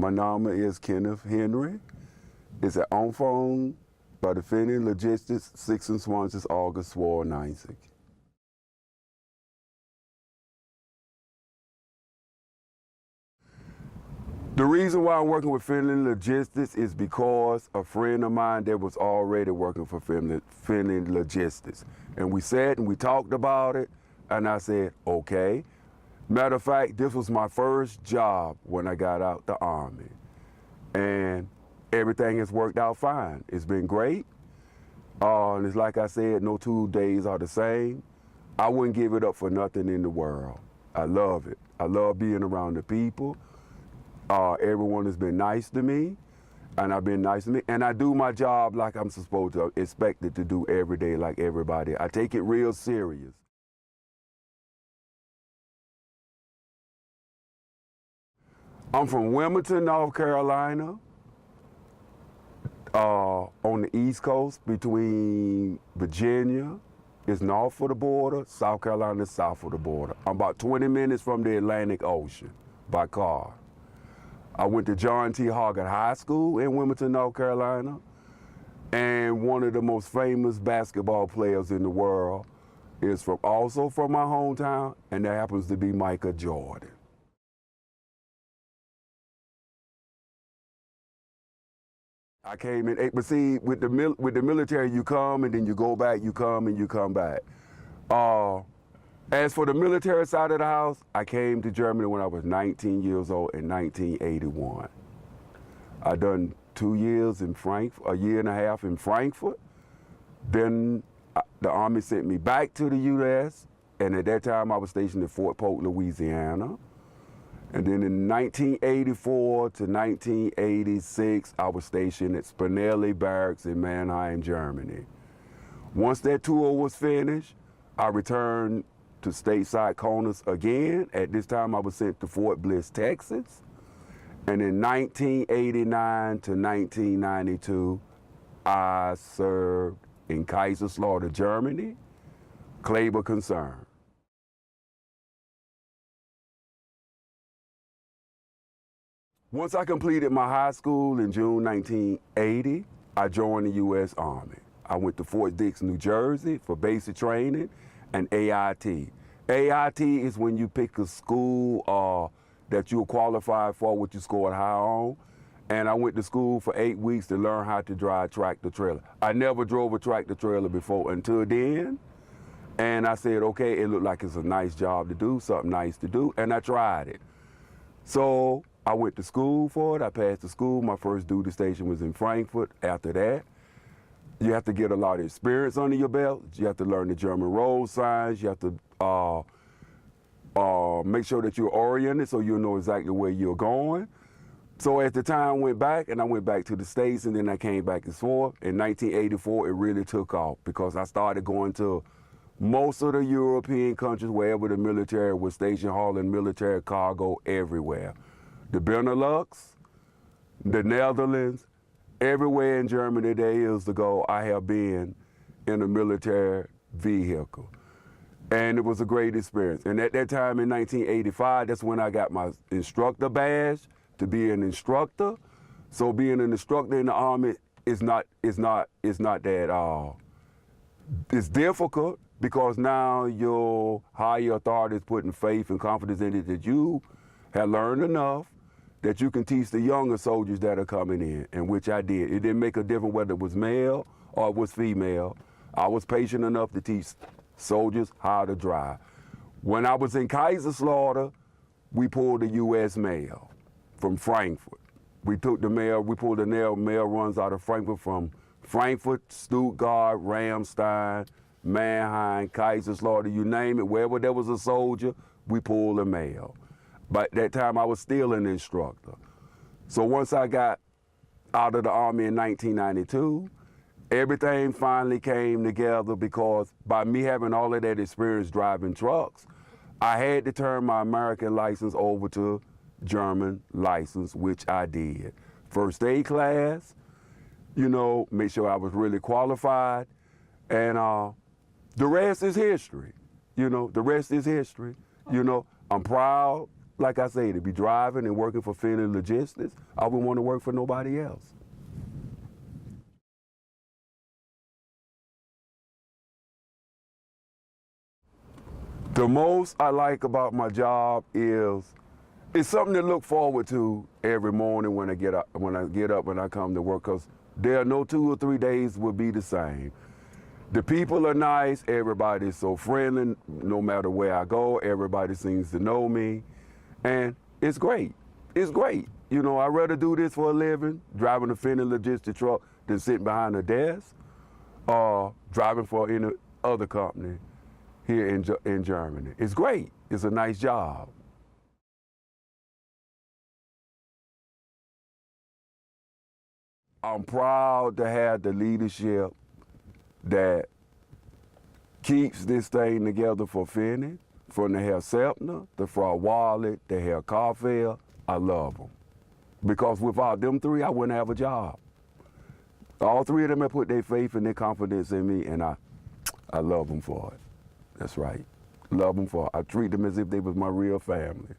My name is Kenneth Henry. It's an on phone by the Pfenning Logistics, 6 in Swansea, August 94. The reason why I'm working with Pfenning Logistics is because a friend of mine that was already working for Pfenning Logistics. And we sat and we talked about it, and I said, okay. Matter of fact, this was my first job when I got out the Army. And everything has worked out fine. It's been great. And it's like I said, no 2 days are the same. I wouldn't give it up for nothing in the world. I love it. I love being around the people. Everyone has been nice to me, and I've been nice to me. And I do my job like I'm supposed to, expected to do every day like everybody. I take it real serious. I'm from Wilmington, North Carolina, on the East Coast between Virginia, is north of the border, South Carolina is south of the border. I'm about 20 minutes from the Atlantic Ocean by car. I went to John T. Hoggett High School in Wilmington, North Carolina, and one of the most famous basketball players in the world is also from my hometown, and that happens to be Michael Jordan. I came in, but see, with the military, you come and then you go back, you come and you come back. As for the military side of the house, I came to Germany when I was 19 years old in 1981. I done 2 years in Frankfurt, a year and a half in Frankfurt. Then the Army sent me back to the U.S., and at that time I was stationed in Fort Polk, Louisiana. And then in 1984 to 1986, I was stationed at Spinelli Barracks in Mannheim, Germany. Once that tour was finished, I returned to stateside Conus again. At this time, I was sent to Fort Bliss, Texas. And in 1989 to 1992, I served in Kaiserslautern, Germany, Kleber concern. Once I completed my high school in June 1980, I joined the U.S. Army. I went to Fort Dix, New Jersey for basic training and AIT. AIT is when you pick a school that you're qualified for, what you scored high on. And I went to school for 8 weeks to learn how to drive tractor trailer. I never drove a tractor trailer before until then. And I said, okay, it looked like it's a nice job to do, something nice to do, and I tried it. So I went to school for it. I passed the school. My first duty station was in Frankfurt. After that, you have to get a lot of experience under your belt. You have to learn the German road signs. You have to make sure that you're oriented so you'll know exactly where you're going. So at the time I went back, and I went back to the States, and then I came back and forth. In 1984, it really took off because I started going to most of the European countries, wherever the military was stationed, hauling military cargo everywhere. The Benelux, the Netherlands, everywhere in Germany there is to go, I have been in a military vehicle. And it was a great experience. And at that time in 1985, that's when I got my instructor badge to be an instructor. So being an instructor in the Army is not that, it's difficult because now your higher authority is putting faith and confidence in it that you have learned enough that you can teach the younger soldiers that are coming in, and which I did. It didn't make a difference whether it was male or it was female. I was patient enough to teach soldiers how to drive. When I was in Kaiserslautern, we pulled the U.S. mail from Frankfurt. We took the mail, we pulled the mail runs out of Frankfurt from Frankfurt, Stuttgart, Ramstein, Mannheim, Kaiserslautern, you name it, wherever there was a soldier, we pulled the mail. But at that time, I was still an instructor. So once I got out of the Army in 1992, everything finally came together because by me having all of that experience driving trucks, I had to turn my American license over to German license, which I did. First aid class, you know, make sure I was really qualified. And the rest is history. You know, the rest is history. You know, I'm proud. like I say, to be driving and working for Pfenning Logistics, I wouldn't want to work for nobody else. The most I like about my job is it's something to look forward to every morning when I get up and I come to work, because there are no 2 or 3 days will be the same. The people are nice, everybody's so friendly, no matter where I go, everybody seems to know me, and it's great. It's great. You know, I'd rather do this for a living, driving a Pfenning logistic truck, than sitting behind a desk or driving for any other company here in Germany. It's great. It's a nice job. I'm proud to have the leadership that keeps this thing together for Pfenning, from the Herr Sepner, the Frau Wallet, the Herr Carfeld. I love them. Because without them three, I wouldn't have a job. All three of them have put their faith and their confidence in me, and I love them for it. That's right. Love them for it. I treat them as if they was my real family.